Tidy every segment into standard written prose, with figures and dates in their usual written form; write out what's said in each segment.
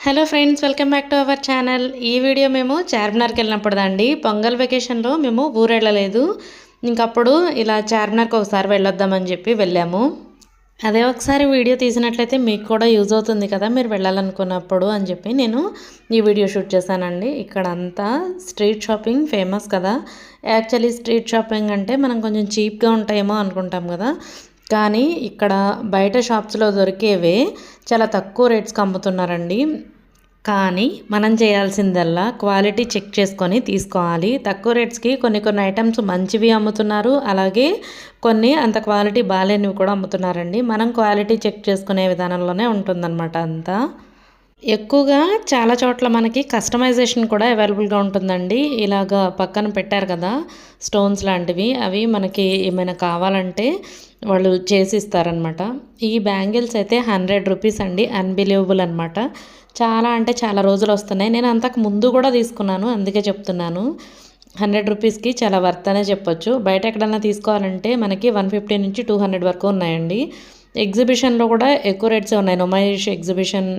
Hello friends, welcome back to our channel. ఈ video మేము చార్మినార్కి వెళ్ళినప్పుడుదండి. పొంగల్ వెకేషన్లో మేము ఊరు వెళ్ళలేదు. ఇంకప్పుడు ఇలా చార్మినార్కి ఒకసారి వెళ్ళొద్దామని చెప్పి వెళ్ళాము. అదే ఒకసారి వీడియో తీసినట్లయితే మీకు కూడా యూజ్ అవుతుంది కదా మీరు వెళ్ళాలనుకున్నప్పుడు అని చెప్పి నేను ఈ వీడియో షూట్ చేశానండి. ఇక్కడ అంతా స్ట్రీట్ షాపింగ్ ఫేమస్ కదా. యాక్చువల్లీ స్ట్రీట్ షాపింగ్ అంటే మనం కొంచెం చీప్గా ఉంటాయేమో అనుకుంటాం కదా, కానీ ఇక్కడ బయట షాప్స్లో దొరికేవే చాలా తక్కువ రేట్స్కి అమ్ముతున్నారండి. కానీ మనం చేయాల్సిందల్లా క్వాలిటీ చెక్ చేసుకొని తీసుకోవాలి. తక్కువ రేట్స్కి కొన్ని ఐటమ్స్ మంచివి అమ్ముతున్నారు, అలాగే కొన్ని అంత క్వాలిటీ బాగాలేనివి కూడా అమ్ముతున్నారండి. మనం క్వాలిటీ చెక్ చేసుకునే విధానంలోనే ఉంటుందన్నమాట అంతా. ఎక్కువగా చాలా చోట్ల మనకి కస్టమైజేషన్ కూడా అవైలబుల్గా ఉంటుందండి. ఇలాగా పక్కన పెట్టారు కదా స్టోన్స్ లాంటివి, అవి మనకి ఏమైనా కావాలంటే వాళ్ళు చేసి ఇస్తారనమాట. ఈ బ్యాంగిల్స్ అయితే 100 రూపీస్ అండి. అన్బిలీవబుల్ అనమాట. చాలా అంటే చాలా రోజులు వస్తున్నాయి. నేను అంతకు ముందు కూడా తీసుకున్నాను, అందుకే చెప్తున్నాను. 100 రూపీస్కి చాలా వర్త్ అనే చెప్పొచ్చు. బయట ఎక్కడన్నా తీసుకోవాలంటే మనకి 150 నుంచి 200 వరకు ఉన్నాయండి. ఎగ్జిబిషన్లో కూడా ఎక్కువ రేట్సే ఉన్నాయి. నొమైష్ ఎగ్జిబిషన్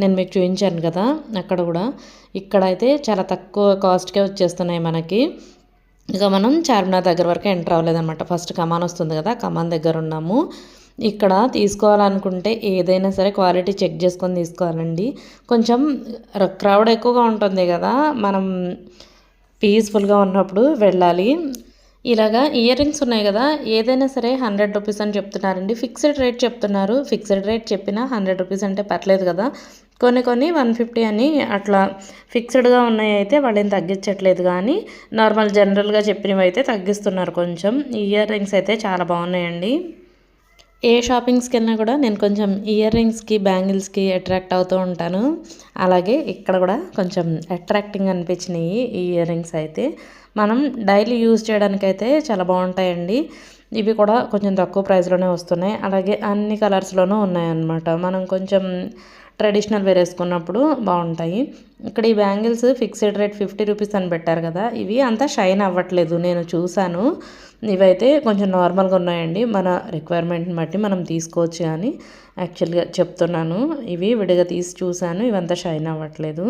నేను మీకు చూపించాను కదా, అక్కడ కూడా. ఇక్కడైతే చాలా తక్కువ కాస్ట్కే వచ్చేస్తున్నాయి మనకి. ఇక మనం చార్మినార్ దగ్గర వరకు ఎంటర్ అవ్వలేదన్నమాట. ఫస్ట్ కమాన్ వస్తుంది కదా, కమాన్ దగ్గర ఉన్నాము. ఇక్కడ తీసుకోవాలనుకుంటే ఏదైనా సరే క్వాలిటీ చెక్ చేసుకొని తీసుకోవాలండి. కొంచెం క్రౌడ్ ఎక్కువగా ఉంటుంది కదా, మనం పీస్ఫుల్గా ఉన్నప్పుడు వెళ్ళాలి. ఇలాగా ఇయర్ రింగ్స్ ఉన్నాయి కదా, ఏదైనా సరే 100 రూపీస్ అని చెప్తున్నారండి. ఫిక్స్డ్ రేట్ చెప్తున్నారు. ఫిక్స్డ్ రేట్ చెప్పినా 100 రూపీస్ అంటే పర్లేదు కదా. కొన్ని 150 అని అట్లా ఫిక్స్డ్గా ఉన్నాయి అయితే వాళ్ళేం తగ్గించట్లేదు, కానీ నార్మల్ జనరల్గా చెప్పినవి అయితే తగ్గిస్తున్నారు కొంచెం. ఇయర్ రింగ్స్ అయితే చాలా బాగున్నాయండి. ఏ షాపింగ్స్కి వెళ్ళినా కూడా నేను కొంచెం ఇయర్ రింగ్స్కి బ్యాంగిల్స్కి అట్రాక్ట్ అవుతూ ఉంటాను. అలాగే ఇక్కడ కూడా కొంచెం అట్రాక్టింగ్ అనిపించినాయి ఈ ఇయర్ రింగ్స్ అయితే. మనం డైలీ యూజ్ చేయడానికైతే చాలా బాగుంటాయండి. ఇవి కూడా కొంచెం తక్కువ ప్రైస్లోనే వస్తున్నాయి, అలాగే అన్ని కలర్స్లోనూ ఉన్నాయన్నమాట. మనం కొంచెం ట్రెడిషనల్ వేర్ వేసుకున్నప్పుడు బాగుంటాయి. ఇక్కడ ఈ బ్యాంగిల్స్ ఫిక్స్డ్ రేట్ 50 రూపీస్ అని పెట్టారు కదా, ఇవి అంతా షైన్ అవ్వట్లేదు, నేను చూశాను. ఇవైతే కొంచెం నార్మల్గా ఉన్నాయండి. మన రిక్వైర్మెంట్ని బట్టి మనం తీసుకోవచ్చు కానీ యాక్చువల్గా చెప్తున్నాను, ఇవి విడిగా తీసి చూశాను, ఇవంతా షైన్ అవ్వట్లేదు.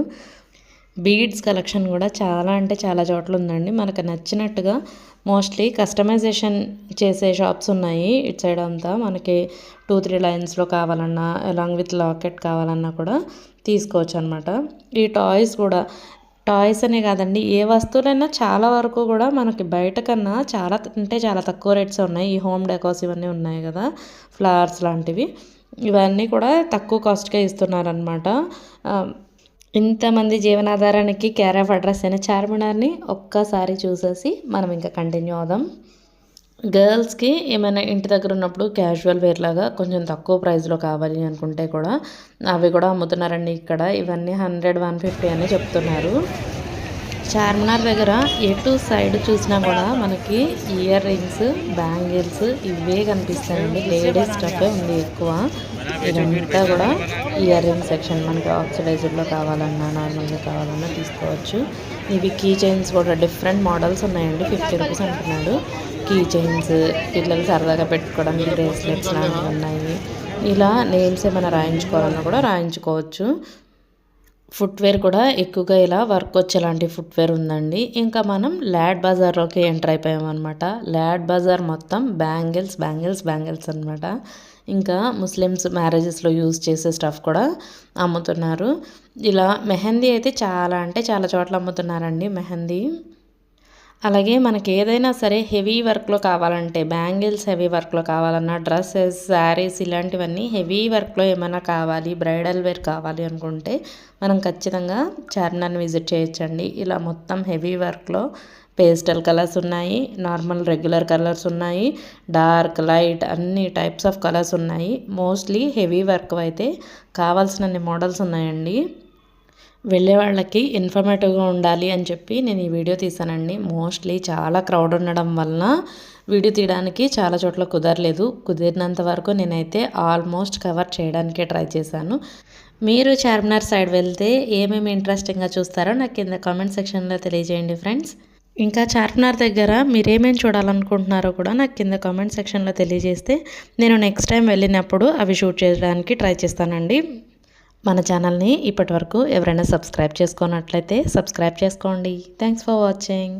బీడ్స్ కలెక్షన్ కూడా చాలా అంటే చాలా చోట్ల ఉందండి. మనకు నచ్చినట్టుగా మోస్ట్లీ కస్టమైజేషన్ చేసే షాప్స్ ఉన్నాయి ఇటు సైడ్ అంతా. మనకి 2-3 లైన్స్లో కావాలన్నా, అలాంగ్ విత్ లాకెట్ కావాలన్నా కూడా తీసుకోవచ్చు అనమాట. ఈ టాయ్స్ కూడా, టాయ్స్ అనే కాదండి, ఏ వస్తువులైనా చాలా వరకు కూడా మనకి బయట కన్నా చాలా అంటే చాలా తక్కువ రేట్స్ ఉన్నాయి. ఈ హోమ్ డెకోస్ ఇవన్నీ ఉన్నాయి కదా, ఫ్లవర్స్ లాంటివి, ఇవన్నీ కూడా తక్కువ కాస్ట్గా ఇస్తున్నారనమాట. ఇంతమంది జీవనాధారానికి కేర్ ఆఫ్ అడ్రస్ అయిన చార్మినార్ని ఒక్కసారి చూసేసి మనం ఇంకా కంటిన్యూ అవుదాం. గర్ల్స్కి ఏమైనా ఇంటి దగ్గర ఉన్నప్పుడు క్యాజువల్ వేర్ లాగా కొంచెం తక్కువ ప్రైస్లో కావాలి అనుకుంటే కూడా అవి కూడా అమ్ముతున్నారండి ఇక్కడ. ఇవన్నీ 100-150 అని చెప్తున్నారు. చార్మినార్ దగ్గర ఎటు సైడ్ చూసినా కూడా మనకి ఇయర్ రింగ్స్, బ్యాంగిల్స్ ఇవే కనిపిస్తాయండి. లేడీస్ స్టఫే ఉంది ఎక్కువ. ఇదంతా కూడా ఇయర్ రింగ్ సెక్షన్. మనకి ఆక్సిడైజ్డ్లో కావాలన్నా, నార్మల్గా కావాలన్నా తీసుకోవచ్చు. ఇవి కీ చైన్స్ కూడా డిఫరెంట్ మోడల్స్ ఉన్నాయండి. 50 రూపీస్ అంటున్నాడు. కీ చైన్స్, పిల్లలు సరదాగా పెట్టుకోవడానికి బ్రేస్లెట్స్ లాంటివి ఉన్నాయి. ఇలా నేమ్స్ ఏమైనా రాయించుకోవాలన్నా కూడా రాయించుకోవచ్చు. ఫుట్వేర్ కూడా ఎక్కువగా ఇలా వర్క్ వచ్చేలాంటి ఫుట్వేర్ ఉందండి. ఇంకా మనం ల్యాడ్ బజార్లోకి ఎంటర్ అయిపోయామన్నమాట. ల్యాడ్ బజార్ మొత్తం బ్యాంగిల్స్ అనమాట. ఇంకా ముస్లిమ్స్ మ్యారేజెస్లో యూజ్ చేసే స్టఫ్ కూడా అమ్ముతున్నారు. ఇలా మెహందీ అయితే చాలా అంటే చాలా చోట్ల అమ్ముతున్నారండి మెహందీ. అలాగే మనకి ఏదైనా సరే హెవీ వర్క్లో కావాలంటే, బ్యాంగిల్స్ హెవీ వర్క్లో కావాలన్నా, డ్రెస్సెస్, శారీస్ ఇలాంటివన్నీ హెవీ వర్క్లో ఏమైనా కావాలి, బ్రైడల్ వేర్ కావాలి అనుకుంటే మనం ఖచ్చితంగా చార్మినార్ని విజిట్ చేయొచ్చండి. ఇలా మొత్తం హెవీ వర్క్లో పేస్టల్ కలర్స్ ఉన్నాయి, నార్మల్ రెగ్యులర్ కలర్స్ ఉన్నాయి, డార్క్, లైట్ అన్ని టైప్స్ ఆఫ్ కలర్స్ ఉన్నాయి. మోస్ట్లీ హెవీ వర్క్ అయితే కావాల్సినన్ని మోడల్స్ ఉన్నాయండి. వెళ్ళే వాళ్ళకి ఇన్ఫర్మేటివ్గా ఉండాలి అని చెప్పి నేను ఈ వీడియో తీసానండి. మోస్ట్లీ చాలా క్రౌడ్ ఉండడం వలన వీడియో తీయడానికి చాలా చోట్ల కుదరలేదు. కుదిరినంత వరకు నేనైతే ఆల్మోస్ట్ కవర్ చేయడానికే ట్రై చేశాను. మీరు చార్మినార్ సైడ్ వెళ్తే ఏమేమి ఇంట్రెస్టింగ్గా చూస్తారో నాకు కింద కామెంట్ సెక్షన్లో తెలియజేయండి ఫ్రెండ్స్. ఇంకా చార్మినార్ దగ్గర మీరేమేమి చూడాలనుకుంటున్నారో కూడా నాకు కింద కామెంట్ సెక్షన్లో తెలియజేస్తే నేను నెక్స్ట్ టైం వెళ్ళినప్పుడు అవి షూట్ చేయడానికి ట్రై చేస్తానండి. మన ఛానల్ని ఇప్పటివరకు ఎవరైనా సబ్స్క్రైబ్ చేసుకున్నట్లయితే సబ్స్క్రైబ్ చేసుకోండి. Thanks for watching.